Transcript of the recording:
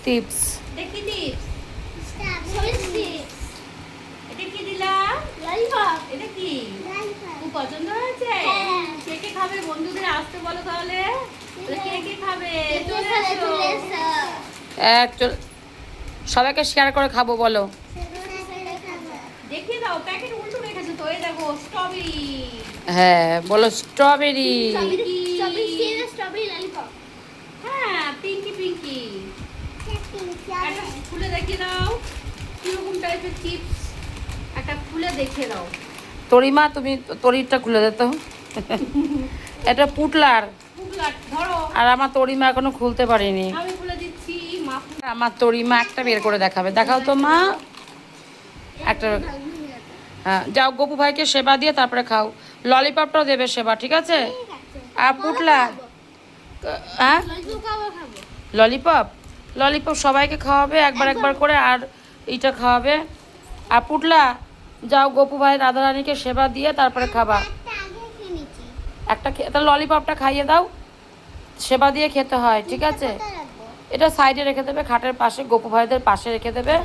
Tips দেখি tips এটা কি দিলাম ললিপপ এটা কি খুব পছন্দ হয়েছে কে কে খাবে বন্ধুদের আসতে বলো তাহলে কে কে খাবে চলে আসো সবাইকে শেয়ার করে খাবো বলো। দেখিয়ে দাও প্যাকেট উল্টো রেখেছো তো এই দেখো স্ট্রবেরি হ্যাঁ বলো স্ট্রবেরি। স্ট্রবেরি ললিপপ হ্যাঁ পিঙ্কি পিঙ্কি একটা খুলে দেখিয়ে দাও কিরকম টাইপের চিপস একটা খুলে দেখিয়ে দাও। তরিমা তুমি তরিরটা খুলে দে তো। এটা পুটলার ধরো আর আমার তরিমা এখনো খুলতে পারিনি। আমি খুলে দিচ্ছি মা আমার তরিমা একটা বের করে দেখাবে, দেখাও তো মা একটা। হ্যাঁ যাও গপু ভাইকে সেবা দিয়ে তারপরে খাও। ললিপপটাও দেবে সেবা, ঠিক আছে? আর পুটলা হ্যাঁ ললিপপ ললিপপ সবাইকে খাওয়াবে একবার একবার করে, আর এইটা খাওয়াবে। আর পুটলা যাও গপু ভাই রাধারানীকে সেবা দিয়ে তারপরে খাবা। একটা তাহলে ললিপপটা খাইয়ে দাও, সেবা দিয়ে খেতে হয়, ঠিক আছে? এটা সাইডে রেখে দেবে, খাটের পাশে গপু ভাইদের পাশে রেখে দেবে।